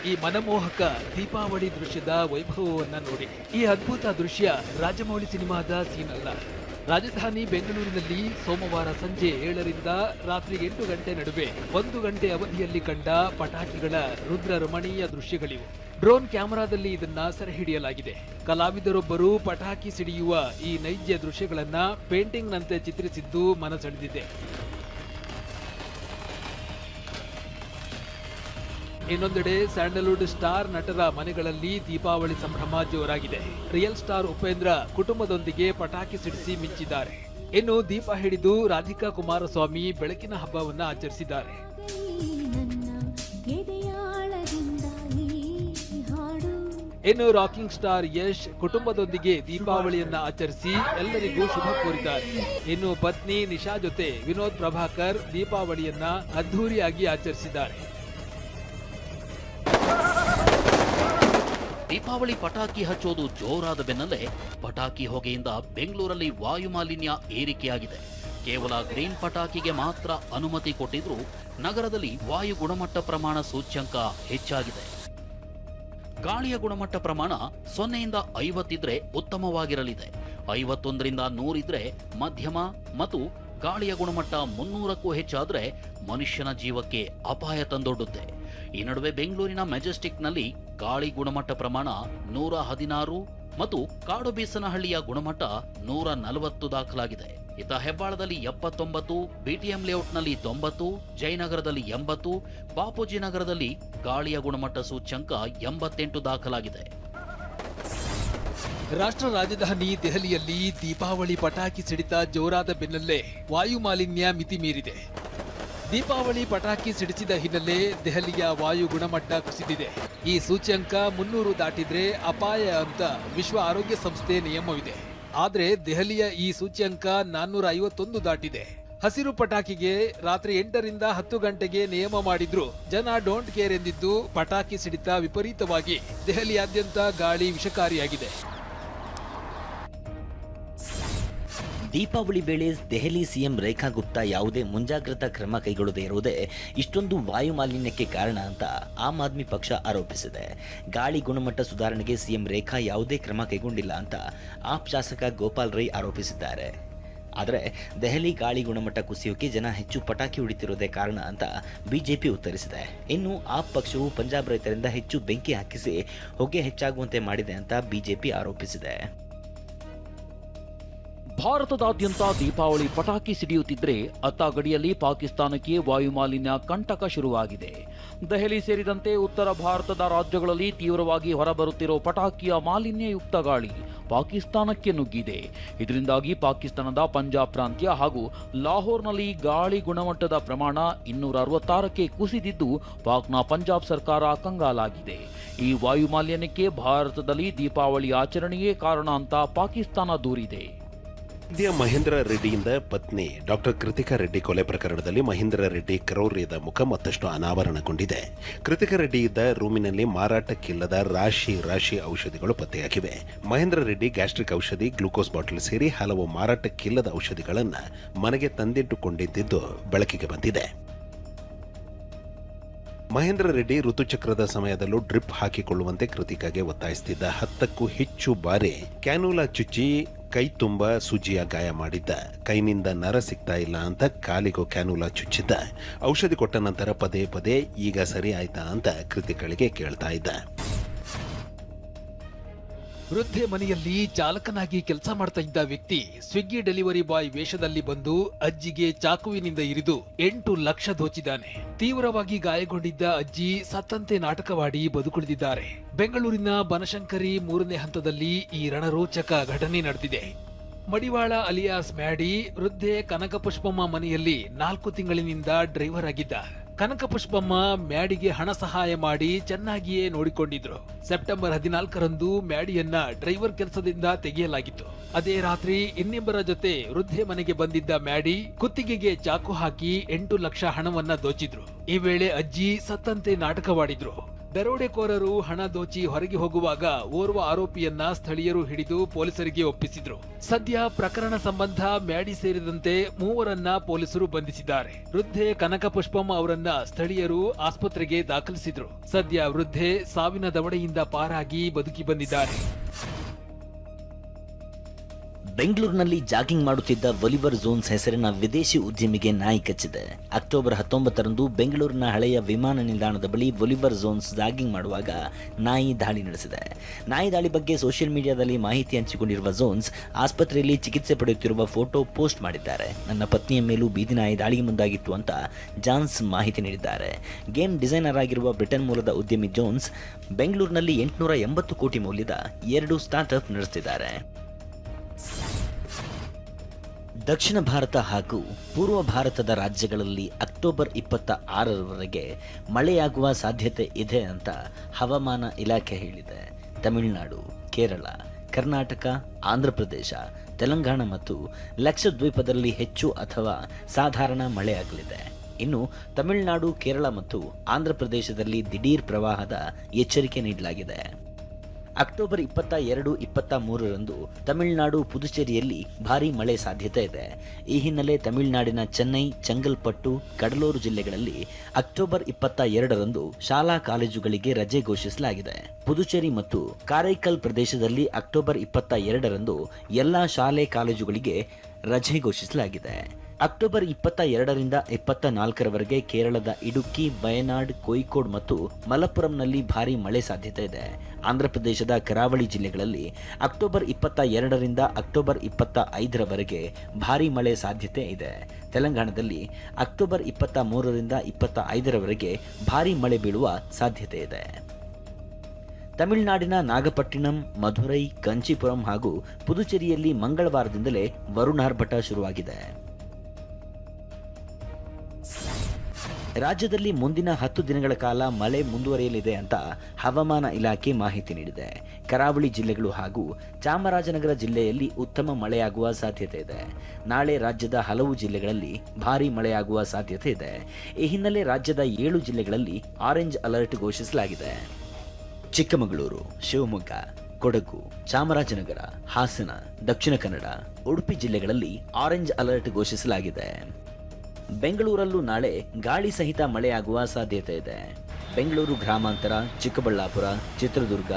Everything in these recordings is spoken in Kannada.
ಈ ಮನಮೋಹಕ ದೀಪಾವಳಿ ದೃಶ್ಯದ ವೈಭವವನ್ನ ನೋಡಿ. ಈ ಅದ್ಭುತ ದೃಶ್ಯ ರಾಜಮೌಳಿ ಸಿನಿಮಾದ ಸೀನ್ ಅಲ್ಲ. ರಾಜಧಾನಿ ಬೆಂಗಳೂರಿನಲ್ಲಿ ಸೋಮವಾರ ಸಂಜೆ 7ರಿಂದ ರಾತ್ರಿ 8 ಗಂಟೆ ನಡುವೆ 1 ಗಂಟೆ ಅವಧಿಯಲ್ಲಿ ಕಂಡ ಪಟಾಕಿಗಳ ರುದ್ರ ರಮಣೀಯ ದೃಶ್ಯಗಳಿವು. ಡ್ರೋನ್ ಕ್ಯಾಮೆರಾದಲ್ಲಿ ಇದನ್ನ ಸೆರೆ ಹಿಡಿಯಲಾಗಿದೆ. ಕಲಾವಿದರೊಬ್ಬರು ಪಟಾಕಿ ಸಿಡಿಯುವ ಈ ನೈಜ ದೃಶ್ಯಗಳನ್ನ ಪೇಂಟಿಂಗ್ನಂತೆ ಚಿತ್ರಿಸಿದ್ದು ಮನಸೆಳೆದಿದೆ. ಇನ್ನೊಂದೆಡೆ ಸ್ಯಾಂಡಲ್ವುಡ್ ಸ್ಟಾರ್ ನಟರ ಮನೆಗಳಲ್ಲಿ ದೀಪಾವಳಿ ಸಂಭ್ರಮ ಜೋರಾಗಿದೆ. ರಿಯಲ್ ಸ್ಟಾರ್ ಉಪೇಂದ್ರ ಕುಟುಂಬದೊಂದಿಗೆ ಪಟಾಕಿ ಸಿಡಿಸಿ ಮಿಂಚಿದ್ದಾರೆ. ಇನ್ನು ದೀಪ ಹಿಡಿದು ರಾಧಿಕಾ ಕುಮಾರಸ್ವಾಮಿ ಬೆಳಕಿನ ಹಬ್ಬವನ್ನ ಆಚರಿಸಿದ್ದಾರೆ. ಇನ್ನು ರಾಕಿಂಗ್ ಸ್ಟಾರ್ ಯಶ್ ಕುಟುಂಬದೊಂದಿಗೆ ದೀಪಾವಳಿಯನ್ನ ಆಚರಿಸಿ ಎಲ್ಲರಿಗೂ ಶುಭ ಕೋರಿದ್ದಾರೆ. ಇನ್ನು ಪತ್ನಿ ನಿಶಾ ಜೊತೆ ವಿನೋದ್ ಪ್ರಭಾಕರ್ ದೀಪಾವಳಿಯನ್ನ ಅದ್ಧೂರಿಯಾಗಿ ಆಚರಿಸಿದ್ದಾರೆ. ದೀಪಾವಳಿ ಪಟಾಕಿ ಹಚ್ಚೋದು ಜೋರಾದ ಬೆನ್ನಲ್ಲೇ ಪಟಾಕಿ ಹೊಗೆಯಿಂದ ಬೆಂಗಳೂರಲ್ಲಿ ವಾಯು ಮಾಲಿನ್ಯ ಏರಿಕೆಯಾಗಿದೆ. ಕೇವಲ ಗ್ರೀನ್ ಪಟಾಕಿಗೆ ಮಾತ್ರ ಅನುಮತಿ ಕೊಟ್ಟಿದ್ರೂ ನಗರದಲ್ಲಿ ವಾಯು ಗುಣಮಟ್ಟ ಪ್ರಮಾಣ ಸೂಚ್ಯಂಕ ಹೆಚ್ಚಾಗಿದೆ. ಗಾಳಿಯ ಗುಣಮಟ್ಟ ಪ್ರಮಾಣ 0ರಿಂದ 50 ಇದ್ರೆ ಉತ್ತಮವಾಗಿರಲಿದೆ. 51ರಿಂದ 100 ಇದ್ರೆ ಮಧ್ಯಮ ಮತ್ತು ಗಾಳಿಯ ಗುಣಮಟ್ಟ 300ಕ್ಕೂ ಹೆಚ್ಚಾದ್ರೆ ಮನುಷ್ಯನ ಜೀವಕ್ಕೆ ಅಪಾಯ ತಂದೊಡ್ಡುತ್ತೆ. ಈ ನಡುವೆ ಬೆಂಗಳೂರಿನ ಮೆಜೆಸ್ಟಿಕ್ನಲ್ಲಿ ಗಾಳಿ ಗುಣಮಟ್ಟ ಪ್ರಮಾಣ 116 ಮತ್ತು ಕಾಡುಬೀಸನಹಳ್ಳಿಯ ಗುಣಮಟ್ಟ 140 ದಾಖಲಾಗಿದೆ. ಇತ್ತ ಹೆಬ್ಬಾಳದಲ್ಲಿ 79, ಬಿಟಿಎಂ ಲೇಔಟ್ನಲ್ಲಿ 90, ಜಯನಗರದಲ್ಲಿ 80, ಬಾಪೂಜಿ ನಗರದಲ್ಲಿ ಗಾಳಿಯ ಗುಣಮಟ್ಟ ಸೂಚ್ಯಂಕ 88 ದಾಖಲಾಗಿದೆ. ರಾಷ್ಟ್ರ ರಾಜಧಾನಿ ದೆಹಲಿಯಲ್ಲಿ ದೀಪಾವಳಿ ಪಟಾಕಿ ಸಿಡಿತ ಜೋರಾದ ಬೆನ್ನಲ್ಲೇ ವಾಯು ಮಾಲಿನ್ಯ ಮಿತಿ ಮೀರಿದೆ. ದೀಪಾವಳಿ ಪಟಾಕಿ ಸಿಡಿಸಿದ ಹಿನ್ನೆಲೆ ದೆಹಲಿಯ ವಾಯು ಗುಣಮಟ್ಟ ಕುಸಿದಿದೆ. ಈ ಸೂಚ್ಯಂಕ 300 ದಾಟಿದ್ರೆ ಅಪಾಯ ಅಂತ ವಿಶ್ವ ಆರೋಗ್ಯ ಸಂಸ್ಥೆ ನಿಯಮವಿದೆ. ಆದ್ರೆ ದೆಹಲಿಯ ಈ ಸೂಚ್ಯಂಕ 451 ದಾಟಿದೆ. ಹಸಿರು ಪಟಾಕಿಗೆ ರಾತ್ರಿ 8ರಿಂದ 10 ಗಂಟೆಗೆ ನಿಯಮ ಮಾಡಿದ್ರು ಜನ ಡೋಂಟ್ ಕೇರ್ ಎಂದಿದ್ದು ಪಟಾಕಿ ಸಿಡಿತ ವಿಪರೀತವಾಗಿ ದೆಹಲಿಯಾದ್ಯಂತ ಗಾಳಿ ವಿಷಕಾರಿಯಾಗಿದೆ. ದೀಪಾವಳಿ ವೇಳೆ ದೆಹಲಿ ಸಿಎಂ ರೇಖಾ ಗುಪ್ತಾ ಯಾವುದೇ ಮುಂಜಾಗ್ರತಾ ಕ್ರಮ ಕೈಗೊಳ್ಳದೇ ಇರುವುದೇ ಇಷ್ಟೊಂದು ವಾಯು ಮಾಲಿನ್ಯಕ್ಕೆ ಕಾರಣ ಅಂತ ಆಮ್ ಆದ್ಮಿ ಪಕ್ಷ ಆರೋಪಿಸಿದೆ. ಗಾಳಿ ಗುಣಮಟ್ಟ ಸುಧಾರಣೆಗೆ ಸಿಎಂ ರೇಖಾ ಯಾವುದೇ ಕ್ರಮ ಕೈಗೊಂಡಿಲ್ಲ ಅಂತ ಆಪ್ ಶಾಸಕ ಗೋಪಾಲ್ ರೈ ಆರೋಪಿಸಿದ್ದಾರೆ. ಆದರೆ ದೆಹಲಿ ಗಾಳಿ ಗುಣಮಟ್ಟ ಕುಸಿಯೋಕೆ ಜನ ಹೆಚ್ಚು ಪಟಾಕಿ ಹೊಡಿತಿರೋದೇ ಕಾರಣ ಅಂತ ಬಿಜೆಪಿ ಉತ್ತರಿಸಿದೆ. ಇನ್ನು ಆಪ್ ಪಕ್ಷವು ಪಂಜಾಬ್ ರೈತರಿಂದ ಹೆಚ್ಚು ಬೆಂಕಿ ಹಾಕಿಸಿ ಹೊಗೆ ಹೆಚ್ಚಾಗುವಂತೆ ಮಾಡಿದೆ ಅಂತ ಬಿಜೆಪಿ ಆರೋಪಿಸಿದೆ. ಭಾರತದಾದ್ಯಂತ ದೀಪಾವಳಿ ಪಟಾಕಿ ಸಿಡಿಯುತ್ತಿದ್ರೆ ಅತ್ತ ಗಡಿಯಲ್ಲಿ ಪಾಕಿಸ್ತಾನಕ್ಕೆ ವಾಯು ಮಾಲಿನ್ಯ ಕಂಟಕ ಶುರುವಾಗಿದೆ. ದೆಹಲಿ ಸೇರಿದಂತೆ ಉತ್ತರ ಭಾರತದ ರಾಜ್ಯಗಳಲ್ಲಿ ತೀವ್ರವಾಗಿ ಹೊರಬರುತ್ತಿರೋ ಪಟಾಕಿಯ ಮಾಲಿನ್ಯಯುಕ್ತ ಗಾಳಿ ಪಾಕಿಸ್ತಾನಕ್ಕೆ ನುಗ್ಗಿದೆ. ಇದರಿಂದಾಗಿ ಪಾಕಿಸ್ತಾನದ ಪಂಜಾಬ್ ಪ್ರಾಂತ್ಯ ಹಾಗೂ ಲಾಹೋರ್ನಲ್ಲಿ ಗಾಳಿ ಗುಣಮಟ್ಟದ ಪ್ರಮಾಣ 266ಕ್ಕೆ ಕುಸಿದಿದ್ದು ಪಾಕ್ನ ಪಂಜಾಬ್ ಸರ್ಕಾರ ಕಂಗಾಲಾಗಿದೆ. ಈ ವಾಯು ಮಾಲಿನ್ಯಕ್ಕೆ ಭಾರತದಲ್ಲಿ ದೀಪಾವಳಿ ಆಚರಣೆಯೇ ಕಾರಣ ಅಂತ ಪಾಕಿಸ್ತಾನ ದೂರಿದೆ. ಸದ್ಯ ಮಹೇಂದ್ರ ರೆಡ್ಡಿಯಿಂದ ಪತ್ನಿ ಡಾಕ್ಟರ್ ಕೃತಿಕಾ ರೆಡ್ಡಿ ಕೊಲೆ ಪ್ರಕರಣದಲ್ಲಿ ಮಹೇಂದ್ರ ರೆಡ್ಡಿ ಕ್ರೌರ್ಯದ ಮುಖ ಮತ್ತಷ್ಟು ಅನಾವರಣಗೊಂಡಿದೆ. ಕೃತಿಕಾ ರೆಡ್ಡಿ ಇದ್ದ ರೂಮಿನಲ್ಲಿ ಮಾರಾಟಕ್ಕಿಲ್ಲದ ರಾಶಿ ಔಷಧಿಗಳು ಪತ್ತೆಯಾಗಿವೆ. ಮಹೇಂದ್ರ ರೆಡ್ಡಿ ಗ್ಯಾಸ್ಟ್ರಿಕ್ ಔಷಧಿ, ಗ್ಲೂಕೋಸ್ ಬಾಟಲ್ ಸೇರಿ ಹಲವು ಮಾರಾಟಕ್ಕಿಲ್ಲದ ಔಷಧಿಗಳನ್ನು ಮನೆಗೆ ತಂದಿಟ್ಟುಕೊಂಡಿದ್ದು ಬೆಳಕಿಗೆ ಬಂದಿದೆ. ಮಹೇಂದ್ರ ರೆಡ್ಡಿ ಋತುಚಕ್ರದ ಸಮಯದಲ್ಲೂ ಡ್ರಿಪ್ ಹಾಕಿಕೊಳ್ಳುವಂತೆ ಕೃತಿಕಾಗೆ ಒತ್ತಾಯಿಸುತ್ತಿದ್ದ 10ಕ್ಕೂ ಹೆಚ್ಚು ಬಾರಿ ಕ್ಯಾನುಲಾ ಚುಚ್ಚಿ ಕೈ ತುಂಬ ಸೂಜಿಯ ಗಾಯ ಮಾಡಿದ್ದ. ಕೈನಿಂದ ನರ ಸಿಗ್ತಾ ಇಲ್ಲ ಅಂತ ಕಾಲಿಗೂ ಕ್ಯಾನುಲಾ ಚುಚ್ಚಿದ್ದ. ಔಷಧಿ ಕೊಟ್ಟ ನಂತರ ಪದೇ ಪದೇ ಈಗ ಸರಿ ಆಯ್ತಾ ಅಂತ ಕೃತಿಗಳಿಗೆ ಕೇಳ್ತಾ ಇದ್ದ. ವೃದ್ಧೆ ಮನೆಯಲ್ಲಿ ಚಾಲಕನಾಗಿ ಕೆಲಸ ಮಾಡ್ತಾ ಇದ್ದ ವ್ಯಕ್ತಿ ಸ್ವಿಗ್ಗಿ ಡೆಲಿವರಿ ಬಾಯ್ ವೇಷದಲ್ಲಿ ಬಂದು ಅಜ್ಜಿಗೆ ಚಾಕುವಿನಿಂದ ಇರಿದು 8 ಲಕ್ಷ ದೋಚಿದ್ದಾನೆ. ತೀವ್ರವಾಗಿ ಗಾಯಗೊಂಡಿದ್ದ ಅಜ್ಜಿ ಸತ್ತಂತೆ ನಾಟಕವಾಡಿ ಬದುಕುಳಿದಿದ್ದಾರೆ. ಬೆಂಗಳೂರಿನ ಬನಶಂಕರಿ 3ನೇ ಹಂತದಲ್ಲಿ ಈ ರಣರೋಚಕ ಘಟನೆ ನಡೆದಿದೆ. ಮಡಿವಾಳ ಅಲಿಯಾಸ್ ಮ್ಯಾಡಿ ವೃದ್ಧೆ ಕನಕಪುಷ್ಪಮ್ಮ ಮನೆಯಲ್ಲಿ 4 ತಿಂಗಳಿನಿಂದ ಡ್ರೈವರ್ ಆಗಿದ್ದ. ಕನಕಪುಷ್ಪಮ್ಮ ಮ್ಯಾಡಿಗೆ ಹಣ ಸಹಾಯ ಮಾಡಿ ಚೆನ್ನಾಗಿಯೇ ನೋಡಿಕೊಂಡಿದ್ರು. ಸೆಪ್ಟೆಂಬರ್ 14ರಂದು ಮ್ಯಾಡಿಯನ್ನ ಡ್ರೈವರ್ ಕೆಲಸದಿಂದ ತೆಗೆಯಲಾಗಿತ್ತು. ಅದೇ ರಾತ್ರಿ ಇನ್ನಿಬ್ಬರ ಜೊತೆ ವೃದ್ಧೆ ಮನೆಗೆ ಬಂದಿದ್ದ ಮ್ಯಾಡಿ ಕುತ್ತಿಗೆಗೆ ಚಾಕು ಹಾಕಿ 8 ಲಕ್ಷ ಹಣವನ್ನ ದೋಚಿದ್ರು. ಈ ವೇಳೆ ಅಜ್ಜಿ ಸತ್ತಂತೆ ನಾಟಕವಾಡಿದ್ರು. ದರೋಡೆಕೋರರು ಹಣ ದೋಚಿ ಹೊರಗೆ ಹೋಗುವಾಗ ಓರ್ವ ಆರೋಪಿಯನ್ನ ಸ್ಥಳೀಯರು ಹಿಡಿದು ಪೊಲೀಸರಿಗೆ ಒಪ್ಪಿಸಿದ್ರು. ಸದ್ಯ ಪ್ರಕರಣ ಸಂಬಂಧ ಮ್ಯಾಡಿ ಸೇರಿದಂತೆ 3 ಪೊಲೀಸರು ಬಂಧಿಸಿದ್ದಾರೆ. ವೃದ್ಧೆ ಕನಕ ಪುಷ್ಪಂ ಅವರನ್ನ ಸ್ಥಳೀಯರು ಆಸ್ಪತ್ರೆಗೆ ದಾಖಲಿಸಿದ್ರು. ಸದ್ಯ ವೃದ್ಧೆ ಸಾವಿನ ದವಡೆಯಿಂದ ಪಾರಾಗಿ ಬದುಕಿ ಬಂದಿದ್ದಾರೆ. ಬೆಂಗಳೂರಿನಲ್ಲಿ ಜಾಗಿಂಗ್ ಮಾಡುತ್ತಿದ್ದ ಒಲಿವರ್ ಝೋನ್ಸ್ ಹೆಸರಿನ ವಿದೇಶಿ ಉದ್ಯಮಿಗೆ ನಾಯಿ ಕಚ್ಚಿದೆ. ಅಕ್ಟೋಬರ್ 19ರಂದು ಬೆಂಗಳೂರಿನ ಹಳೆಯ ವಿಮಾನ ನಿಲ್ದಾಣದ ಬಳಿ ಒಲಿವರ್ ಝೋನ್ಸ್ ಜಾಗಿಂಗ್ ಮಾಡುವಾಗ ನಾಯಿ ದಾಳಿ ನಡೆಸಿದೆ. ನಾಯಿ ದಾಳಿ ಬಗ್ಗೆ ಸೋಷಿಯಲ್ ಮೀಡಿಯಾದಲ್ಲಿ ಮಾಹಿತಿ ಹಂಚಿಕೊಂಡಿರುವ ಝೋನ್ಸ್ ಆಸ್ಪತ್ರೆಯಲ್ಲಿ ಚಿಕಿತ್ಸೆ ಪಡೆಯುತ್ತಿರುವ ಫೋಟೋ ಪೋಸ್ಟ್ ಮಾಡಿದ್ದಾರೆ. ನನ್ನ ಪತ್ನಿಯ ಮೇಲೂ ಬೀದಿ ನಾಯಿ ದಾಳಿಗೆ ಮುಂದಾಗಿತ್ತು ಅಂತ ಜಾನ್ಸ್ ಮಾಹಿತಿ ನೀಡಿದ್ದಾರೆ. ಗೇಮ್ ಡಿಸೈನರ್ ಆಗಿರುವ ಬ್ರಿಟನ್ ಮೂಲದ ಉದ್ಯಮಿ ಜೋನ್ಸ್ ಬೆಂಗಳೂರಿನಲ್ಲಿ 880 ಕೋಟಿ ಮೌಲ್ಯದ 2 ಸ್ಟಾರ್ಟ್ಅಪ್ ನಡೆಸುತ್ತಿದ್ದಾರೆ. ದಕ್ಷಿಣ ಭಾರತ ಹಾಗೂ ಪೂರ್ವ ಭಾರತದ ರಾಜ್ಯಗಳಲ್ಲಿ ಅಕ್ಟೋಬರ್ 26ರವರೆಗೆ ಮಳೆಯಾಗುವ ಸಾಧ್ಯತೆ ಇದೆ ಅಂತ ಹವಾಮಾನ ಇಲಾಖೆ ಹೇಳಿದೆ. ತಮಿಳುನಾಡು, ಕೇರಳ, ಕರ್ನಾಟಕ, ಆಂಧ್ರಪ್ರದೇಶ, ತೆಲಂಗಾಣ ಮತ್ತು ಲಕ್ಷದ್ವೀಪದಲ್ಲಿ ಹೆಚ್ಚು ಅಥವಾ ಸಾಧಾರಣ ಮಳೆಯಾಗಲಿದೆ. ಇನ್ನು ತಮಿಳುನಾಡು, ಕೇರಳ ಮತ್ತು ಆಂಧ್ರಪ್ರದೇಶದಲ್ಲಿ ದಿಢೀರ್ ಪ್ರವಾಹದ ಎಚ್ಚರಿಕೆ ನೀಡಲಾಗಿದೆ. ಅಕ್ಟೋಬರ್ 22, 23ರಂದು ತಮಿಳುನಾಡು, ಪುದುಚೇರಿಯಲ್ಲಿ ಭಾರೀ ಮಳೆ ಸಾಧ್ಯತೆ ಇದೆ. ಈ ಹಿನ್ನೆಲೆ ತಮಿಳುನಾಡಿನ ಚೆನ್ನೈ, ಚೆಂಗಲ್ಪಟ್ಟು, ಕಡಲೂರು ಜಿಲ್ಲೆಗಳಲ್ಲಿ ಅಕ್ಟೋಬರ್ 22ರಂದು ಶಾಲಾ ಕಾಲೇಜುಗಳಿಗೆ ರಜೆ ಘೋಷಿಸಲಾಗಿದೆ. ಪುದುಚೇರಿ ಮತ್ತು ಕಾರೈಕಲ್ ಪ್ರದೇಶದಲ್ಲಿ ಅಕ್ಟೋಬರ್ 22ರಂದು ಎಲ್ಲಾ ಶಾಲೆ ಕಾಲೇಜುಗಳಿಗೆ ರಜೆ ಘೋಷಿಸಲಾಗಿದೆ. ಅಕ್ಟೋಬರ್ 22ರಿಂದ 24ರವರೆಗೆ ಕೇರಳದ ಇಡುಕ್ಕಿ, ವಯನಾಡ್, ಕೋಯಿಕೋಡ್ ಮತ್ತು ಮಲಪ್ಪುರಂನಲ್ಲಿ ಭಾರೀ ಮಳೆ ಸಾಧ್ಯತೆ ಇದೆ. ಆಂಧ್ರಪ್ರದೇಶದ ಕರಾವಳಿ ಜಿಲ್ಲೆಗಳಲ್ಲಿ ಅಕ್ಟೋಬರ್ 22ರಿಂದ ಅಕ್ಟೋಬರ್ 25ರವರೆಗೆ ಭಾರೀ ಮಳೆ ಸಾಧ್ಯತೆ ಇದೆ. ತೆಲಂಗಾಣದಲ್ಲಿ ಅಕ್ಟೋಬರ್ 23ರಿಂದ 25ರವರೆಗೆ ಭಾರೀ ಮಳೆ ಬೀಳುವ ಸಾಧ್ಯತೆ ಇದೆ. ತಮಿಳುನಾಡಿನ ನಾಗಪಟ್ಟಿಣಂ, ಮಧುರೈ, ಕಂಚಿಪುರಂ ಹಾಗೂ ಪುದುಚೇರಿಯಲ್ಲಿ ಮಂಗಳವಾರದಿಂದಲೇ ವರುಣಾರ್ಭಟ ಶುರುವಾಗಿದೆ. ರಾಜ್ಯದಲ್ಲಿ ಮುಂದಿನ 10 ದಿನಗಳ ಕಾಲ ಮಳೆ ಮುಂದುವರಿಯಲಿದೆ ಅಂತ ಹವಾಮಾನ ಇಲಾಖೆ ಮಾಹಿತಿ ನೀಡಿದೆ. ಕರಾವಳಿ ಜಿಲ್ಲೆಗಳು ಹಾಗೂ ಚಾಮರಾಜನಗರ ಜಿಲ್ಲೆಯಲ್ಲಿ ಉತ್ತಮ ಮಳೆಯಾಗುವ ಸಾಧ್ಯತೆ ಇದೆ. ನಾಳೆ ರಾಜ್ಯದ ಹಲವು ಜಿಲ್ಲೆಗಳಲ್ಲಿ ಭಾರೀ ಮಳೆಯಾಗುವ ಸಾಧ್ಯತೆ ಇದೆ. ಈ ಹಿನ್ನೆಲೆ ರಾಜ್ಯದ 7 ಜಿಲ್ಲೆಗಳಲ್ಲಿ ಆರೆಂಜ್ ಅಲರ್ಟ್ ಘೋಷಿಸಲಾಗಿದೆ. ಚಿಕ್ಕಮಗಳೂರು, ಶಿವಮೊಗ್ಗ, ಕೊಡಗು, ಚಾಮರಾಜನಗರ, ಹಾಸನ, ದಕ್ಷಿಣ ಕನ್ನಡ, ಉಡುಪಿ ಜಿಲ್ಲೆಗಳಲ್ಲಿ ಆರೆಂಜ್ ಅಲರ್ಟ್ ಘೋಷಿಸಲಾಗಿದೆ. ಬೆಂಗಳೂರಲ್ಲೂ ನಾಳೆ ಗಾಳಿ ಸಹಿತ ಮಳೆಯಾಗುವ ಸಾಧ್ಯತೆ ಇದೆ. ಬೆಂಗಳೂರು ಗ್ರಾಮಾಂತರ, ಚಿಕ್ಕಬಳ್ಳಾಪುರ, ಚಿತ್ರದುರ್ಗ,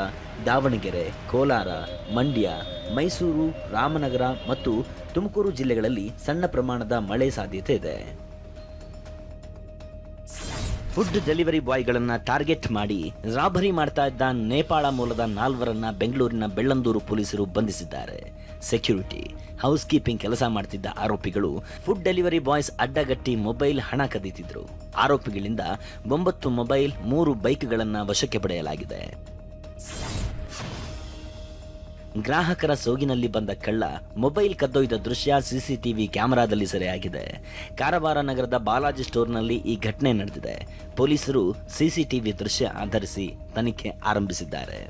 ದಾವಣಗೆರೆ, ಕೋಲಾರ, ಮಂಡ್ಯ, ಮೈಸೂರು, ರಾಮನಗರ ಮತ್ತು ತುಮಕೂರು ಜಿಲ್ಲೆಗಳಲ್ಲಿ ಸಣ್ಣ ಪ್ರಮಾಣದ ಮಳೆ ಸಾಧ್ಯತೆ ಇದೆ. ಫುಡ್ ಡೆಲಿವರಿ ಬಾಯ್ಗಳನ್ನು ಟಾರ್ಗೆಟ್ ಮಾಡಿ ರಾಬರಿ ಮಾಡ್ತಾ ಇದ್ದ ನೇಪಾಳ ಮೂಲದ 4ರನ್ನ ಬೆಂಗಳೂರಿನ ಬೆಳ್ಳಂದೂರು ಪೊಲೀಸರು ಬಂಧಿಸಿದ್ದಾರೆ. ಸೆಕ್ಯೂರಿಟಿ, ಹೌಸ್ ಕೀಪಿಂಗ್ ಕೆಲಸ ಮಾಡ್ತಿದ್ದ ಆರೋಪಿಗಳು ಫುಡ್ ಡೆಲಿವರಿ ಬಾಯ್ಸ್ ಅಡ್ಡಗಟ್ಟಿ ಮೊಬೈಲ್ ಹಣ ಕದೀತಿದ್ರು. ಆರೋಪಿಗಳಿಂದ 9 ಮೊಬೈಲ್, 3 ಬೈಕ್ಗಳನ್ನು ವಶಕ್ಕೆ ಪಡೆಯಲಾಗಿದೆ. ಗ್ರಾಹಕರ ಸೋಗಿನಲ್ಲಿ ಬಂದ ಕಳ್ಳ ಮೊಬೈಲ್ ಕದ್ದೊಯ್ದ ದೃಶ್ಯ ಸಿಸಿಟಿವಿ ಕ್ಯಾಮೆರಾದಲ್ಲಿ ಸೆರೆಯಾಗಿದೆ. ಕಾರವಾರ ನಗರದ ಬಾಲಾಜಿ ಸ್ಟೋರ್ನಲ್ಲಿ ಈ ಘಟನೆ ನಡೆದಿದೆ. ಪೊಲೀಸರು ಸಿಸಿಟಿವಿ ದೃಶ್ಯ ಆಧರಿಸಿ ತನಿಖೆ ಆರಂಭಿಸಿದ್ದಾರೆ.